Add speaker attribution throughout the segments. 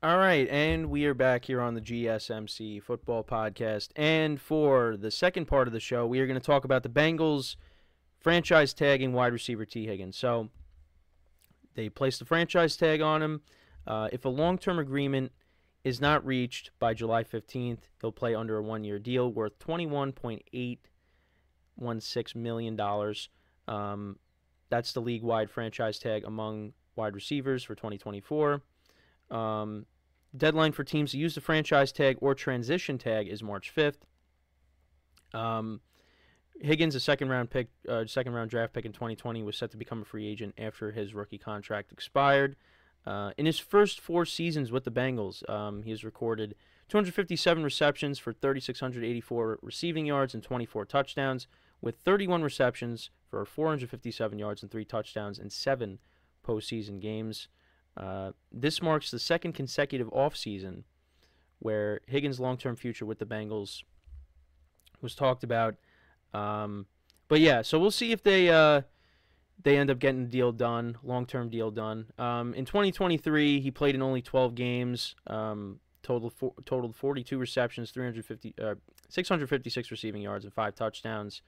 Speaker 1: All right, and we are back here on the GSMC football podcast. And for the second part of the show, we are going to talk about the Bengals franchise tagging wide receiver Tee Higgins. So they placed the franchise tag on him. If a long-term agreement is not reached by July 15th, he'll play under a one-year deal worth $21.816 million. That's the league-wide franchise tag among wide receivers for 2024. Deadline for teams to use the franchise tag or transition tag is March 5th. Higgins, a second round draft pick in 2020, was set to become a free agent after his rookie contract expired. In his first 4 seasons with the Bengals, he has recorded 257 receptions for 3,684 receiving yards and 24 touchdowns, with 31 receptions for 457 yards and 3 touchdowns in 7 postseason games. This marks the second consecutive offseason where Higgins' long-term future with the Bengals was talked about. But yeah, so we'll see if they end up getting the deal done, long-term deal done. In 2023, he played in only 12 games, totaled 42 receptions, 656 receiving yards, and 5 touchdowns.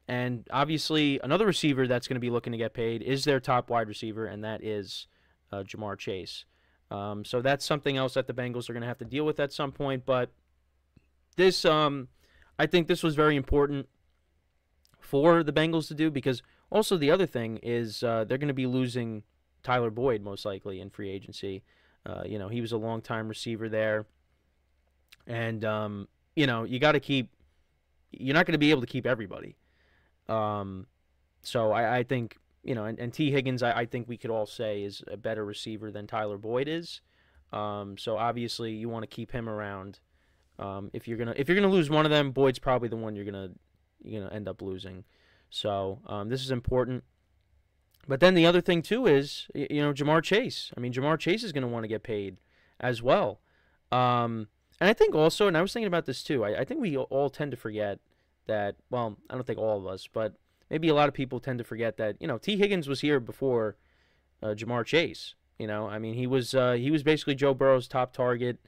Speaker 1: And obviously, another receiver that's going to be looking to get paid is their top wide receiver, and that is Ja'Marr Chase. So that's something else that the Bengals are going to have to deal with at some point. But this, I think this was very important for the Bengals to do, because also the other thing is they're going to be losing Tyler Boyd most likely in free agency. He was a long-time receiver there. And, you got to keep – you're not going to be able to keep everybody. So I think, and Tee Higgins, I think we could all say is a better receiver than Tyler Boyd is. So obviously you want to keep him around. If you're gonna lose one of them, Boyd's probably the one you're gonna end up losing. So this is important. But then the other thing too is, Ja'Marr Chase. I mean, Ja'Marr Chase is gonna want to get paid as well. And I think also, and I was thinking about this too, I think we all tend to forget that, well, I don't think all of us, but maybe a lot of people tend to forget that, Tee Higgins was here before Ja'Marr Chase. I mean, he was basically Joe Burrow's top target,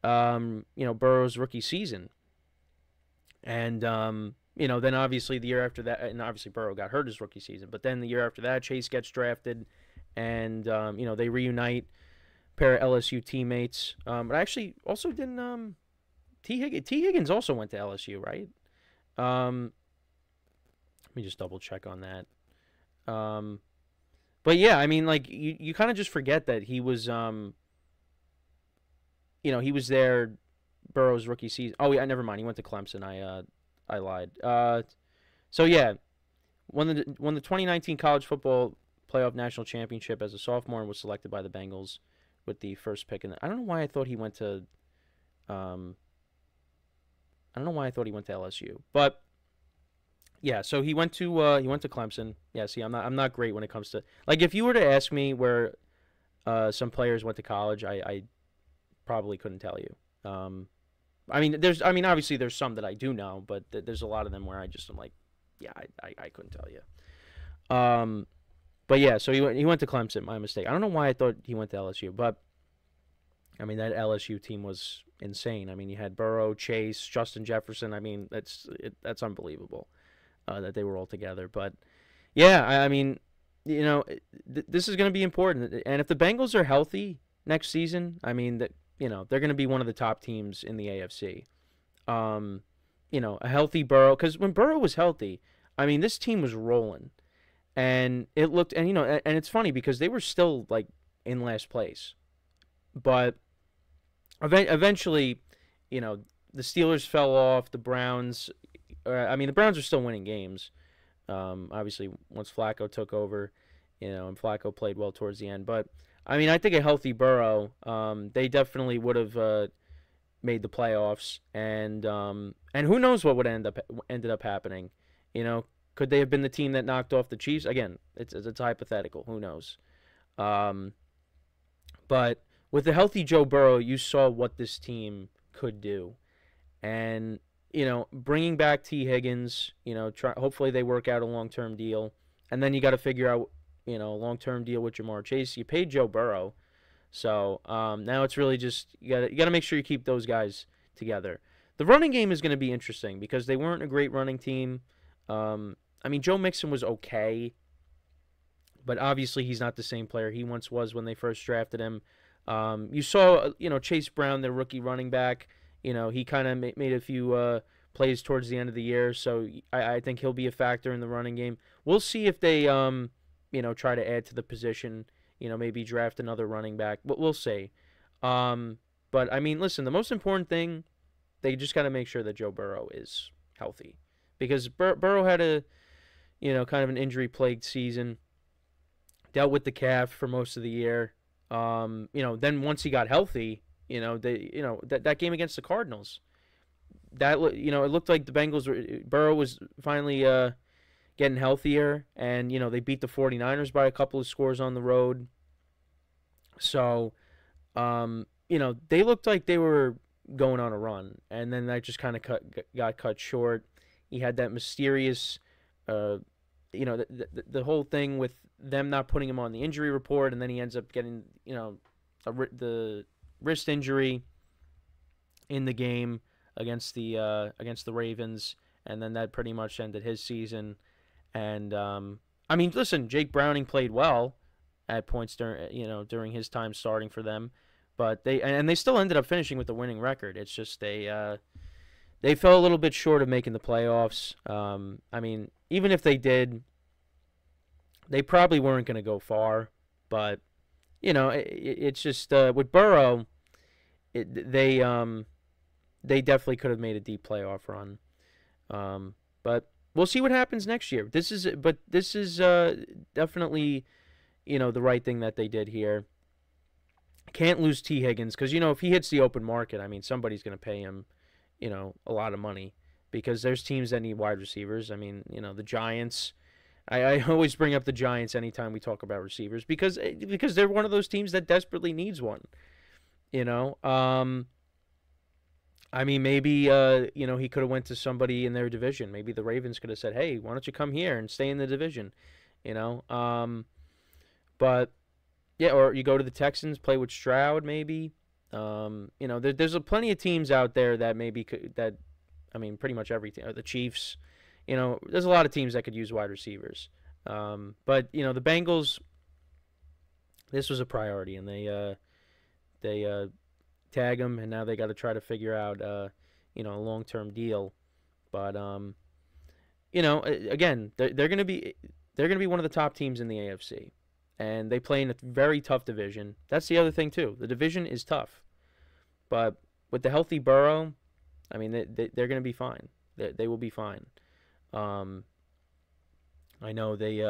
Speaker 1: Burrow's rookie season. And, then obviously the year after that, and obviously Burrow got hurt his rookie season, but then the year after that, Chase gets drafted, and, they reunite, pair of LSU teammates. But actually also didn't, Tee Higgins also went to LSU, right? Let me just double check on that. But yeah, I mean, like you kind of just forget that he was, he was there Burrow's rookie season. Oh yeah, never mind. He went to Clemson. I lied. So yeah, won the 2019 college football playoff national championship as a sophomore and was selected by the Bengals with the first pick. And I don't know why I thought he went to, LSU, but yeah, so he went to Clemson. Yeah, see, I'm not great when it comes to, like, if you were to ask me where some players went to college, I probably couldn't tell you. Obviously there's some that I do know, but there's a lot of them where I'm like, yeah, I couldn't tell you. But yeah, so he went to Clemson. My mistake. I don't know why I thought he went to LSU, but I mean, that LSU team was insane. I mean, you had Burrow, Chase, Justin Jefferson. I mean, that's unbelievable that they were all together. But yeah, I mean, this is going to be important. And if the Bengals are healthy next season, I mean, they're going to be one of the top teams in the AFC. A healthy Burrow, because when Burrow was healthy, I mean, this team was rolling, and it looked, and and it's funny because they were still like in last place, but eventually, the Steelers fell off. The Browns, the Browns are still winning games. Obviously, once Flacco took over, and Flacco played well towards the end. But I mean, I think a healthy Burrow, they definitely would have made the playoffs, and who knows what would ended up happening. Could they have been the team that knocked off the Chiefs? Again, it's hypothetical. Who knows? But with the healthy Joe Burrow, you saw what this team could do, and bringing back Tee Higgins, hopefully they work out a long-term deal, and then you got to figure out, a long-term deal with Ja'Marr Chase. You paid Joe Burrow, So now it's really just you gotta make sure you keep those guys together. The running game is going to be interesting because they weren't a great running team. I mean, Joe Mixon was okay, but obviously he's not the same player he once was when they first drafted him. You saw, Chase Brown, their rookie running back. He kind of made a few plays towards the end of the year, so I think he'll be a factor in the running game. We'll see if they, try to add to the position. Maybe draft another running back. But we'll see. But I mean, listen, the most important thing, they just got to make sure that Joe Burrow is healthy, because Burrow had a, kind of an injury-plagued season. Dealt with the calf for most of the year. Then once he got healthy, that game against the Cardinals, it looked like the Bengals Burrow was finally getting healthier, and they beat the 49ers by a couple of scores on the road. So, they looked like they were going on a run, and then that just kind of got cut short. He had that mysterious, the whole thing with them not putting him on the injury report, and then he ends up getting, the wrist injury in the game against the Ravens, and then that pretty much ended his season. And I mean, listen, Jake Browning played well at points during his time starting for them, but they still ended up finishing with the winning record. It's just they fell a little bit short of making the playoffs. I mean, even if they did, they probably weren't going to go far. But it's just with Burrow, they definitely could have made a deep playoff run. But we'll see what happens next year. This is definitely the right thing that they did here. Can't lose Tee Higgins, because if he hits the open market, I mean, somebody's going to pay him a lot of money, because there's teams that need wide receivers. I mean, the Giants. I always bring up the Giants anytime we talk about receivers, because they're one of those teams that desperately needs one. I mean, maybe he could have went to somebody in their division. Maybe the Ravens could have said, "Hey, why don't you come here and stay in the division?" But yeah, or you go to the Texans, play with Stroud, maybe. There's plenty of teams out there that maybe I mean, pretty much every team. The Chiefs, there's a lot of teams that could use wide receivers. But the Bengals, this was a priority, and they tag them, and now they got to try to figure out a long-term deal. But again, they're going to be one of the top teams in the AFC. And they play in a very tough division. That's the other thing, too. The division is tough. But with the healthy Burrow, I mean, they're going to be fine. They will be fine. I know they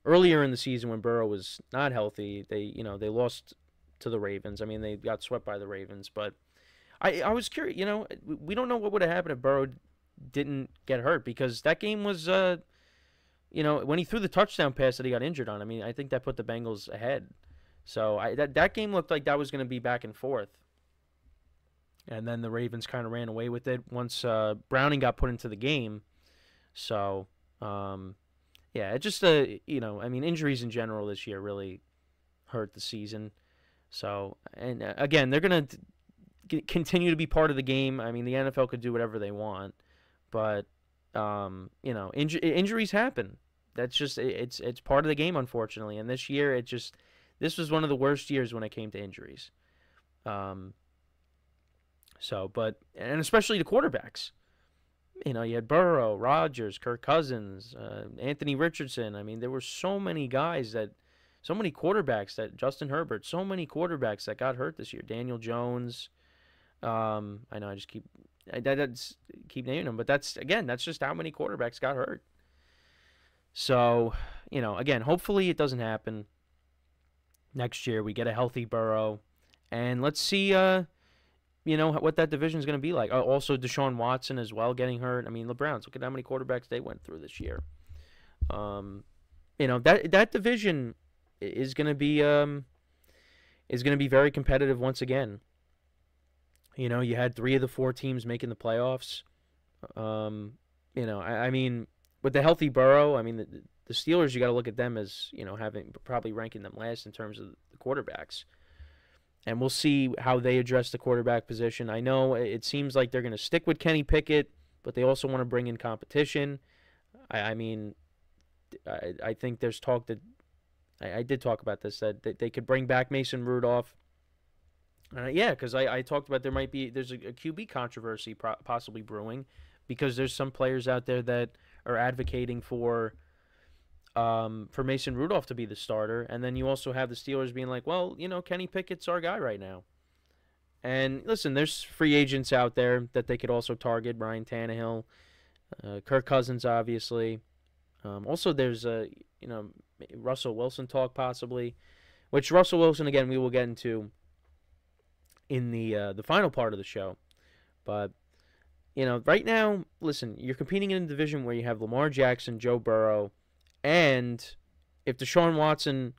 Speaker 1: earlier in the season, when Burrow was not healthy, they lost to the Ravens. I mean, they got swept by the Ravens. But I was curious. We don't know what would have happened if Burrow didn't get hurt, because that game was when he threw the touchdown pass that he got injured on, I mean, I think that put the Bengals ahead. So that game looked like that was going to be back and forth. And then the Ravens kind of ran away with it once Browning got put into the game. So, yeah, it just, I mean, injuries in general this year really hurt the season. So, and again, they're going to continue to be part of the game. I mean, the NFL could do whatever they want. But, injuries happen. That's just, it's part of the game, unfortunately. And this year, this was one of the worst years when it came to injuries. And especially the quarterbacks. You had Burrow, Rodgers, Kirk Cousins, Anthony Richardson. I mean, there were so many quarterbacks Justin Herbert, so many quarterbacks that got hurt this year. Daniel Jones. I know I just keep naming them, but that's just how many quarterbacks got hurt. So, again, hopefully it doesn't happen next year. We get a healthy Burrow, and let's see, what that division is going to be like. Also, Deshaun Watson as well getting hurt. I mean, the Browns, look at how many quarterbacks they went through this year. That division is going to be very competitive once again. You had 3 of the 4 teams making the playoffs. I mean, with the healthy Burrow, I mean, the Steelers, you got to look at them as, probably ranking them last in terms of the quarterbacks. And we'll see how they address the quarterback position. I know it seems like they're going to stick with Kenny Pickett, but they also want to bring in competition. I mean, I think there's talk that I did talk about this, that they could bring back Mason Rudolph. Yeah, because I talked about there's a QB controversy possibly brewing, because there's some players out there that are advocating for Mason Rudolph to be the starter, and then you also have the Steelers being like, well, Kenny Pickett's our guy right now. And listen, there's free agents out there that they could also target: Ryan Tannehill, Kirk Cousins, obviously. Also, there's Russell Wilson talk possibly, which Russell Wilson, again, we will get into in the final part of the show. But right now, listen, you're competing in a division where you have Lamar Jackson, Joe Burrow, and if Deshaun Watson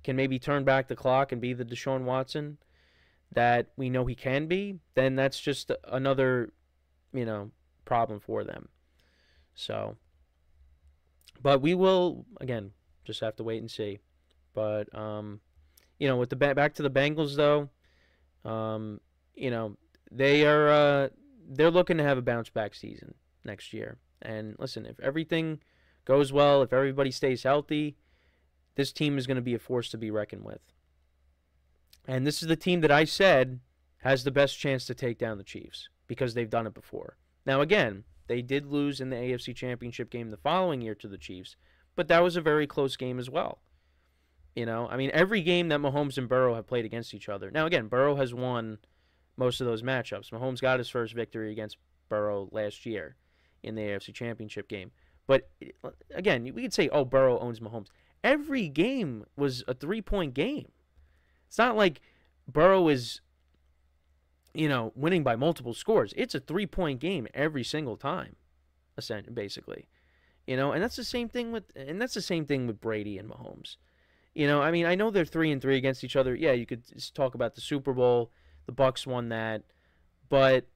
Speaker 1: can maybe turn back the clock and be the Deshaun Watson that we know he can be, then that's just another, problem for them. So, but we will, again, just have to wait and see. But, with the back to the Bengals, though, they're looking to have a bounce back season next year. And listen, if everything goes well, if everybody stays healthy, this team is going to be a force to be reckoned with. And this is the team that I said has the best chance to take down the Chiefs, because they've done it before. Now, again, they did lose in the AFC Championship game the following year to the Chiefs, but that was a very close game as well. Every game that Mahomes and Burrow have played against each other. Now, again, Burrow has won most of those matchups. Mahomes got his first victory against Burrow last year in the AFC Championship game. But, again, we could say, oh, Burrow owns Mahomes. Every game was a 3-point game. It's not like Burrow is, winning by multiple scores. It's a 3-point game every single time, basically. And that's the same thing with Brady and Mahomes. I know they're 3-3 against each other. Yeah, you could talk about the Super Bowl. The Bucs won that. But,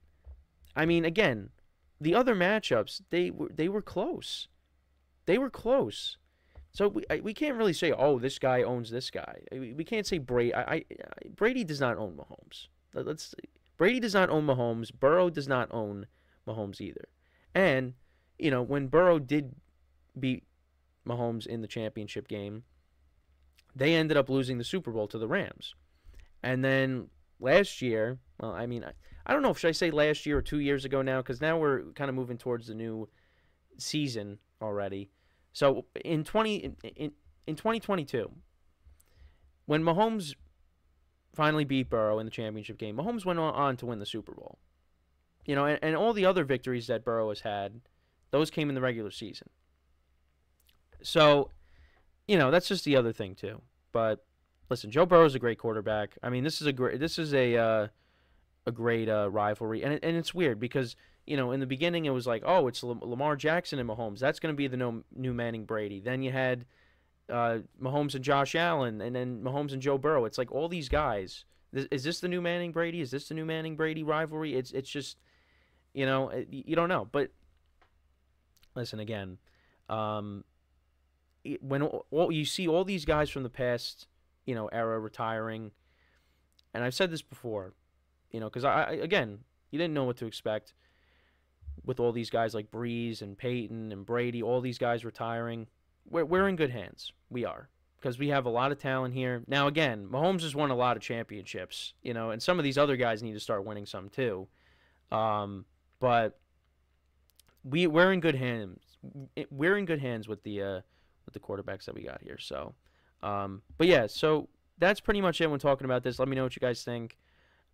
Speaker 1: again, the other matchups, they were close. They were close. So we can't really say, oh, this guy owns this guy. We can't say Brady. Brady does not own Mahomes. Brady does not own Mahomes. Burrow does not own Mahomes either. And, when Burrow did beat Mahomes in the championship game, they ended up losing the Super Bowl to the Rams. And then last year, well, I don't know if should I say last year or 2 years ago now, because now we're kind of moving towards the new season already. So in 2022, when Mahomes finally beat Burrow in the championship game, Mahomes went on to win the Super Bowl. And all the other victories that Burrow has had, those came in the regular season. So, that's just the other thing too. But listen, Joe Burrow is a great quarterback. This is a great rivalry, and it's weird because in the beginning it was like, oh, it's Lamar Jackson and Mahomes. That's going to be the new Manning Brady. Then you had Mahomes and Josh Allen, and then Mahomes and Joe Burrow. It's like all these guys. Is this the new Manning Brady? Is this the new Manning Brady rivalry? It's just, you don't know. But listen, again, when you see all these guys from the past, era retiring, and I've said this before, because again, you didn't know what to expect with all these guys like Breeze and Peyton and Brady, all these guys retiring. We're in good hands. We are. Because we have a lot of talent here. Now, again, Mahomes has won a lot of championships, and some of these other guys need to start winning some too. But we're in good hands. We're in good hands with the quarterbacks that we got here. So, but yeah, so that's pretty much it when talking about this. Let me know what you guys think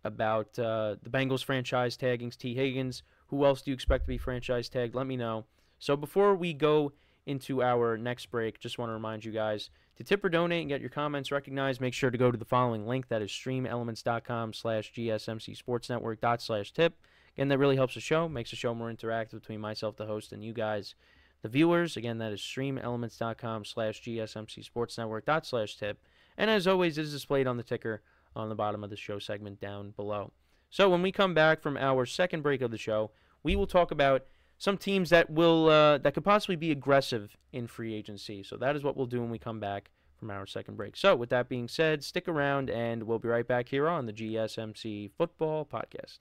Speaker 1: about the Bengals franchise tagging Tee Higgins. Who else do you expect to be franchise tagged? Let me know. So before we go into our next break, just want to remind you guys to tip or donate and get your comments recognized. Make sure to go to the following link. That is streamelements.com/gsmcsportsnetwork./tip. Again, that really helps the show, makes the show more interactive between myself, the host, and you guys, the viewers. Again, that is streamelements.com/gsmcsportsnetwork./tip. And as always, it is displayed on the ticker on the bottom of the show segment down below. So when we come back from our second break of the show, we will talk about some teams that will that could possibly be aggressive in free agency. So that is what we'll do when we come back from our second break. So, with that being said, stick around, and we'll be right back here on the GSMC Football Podcast.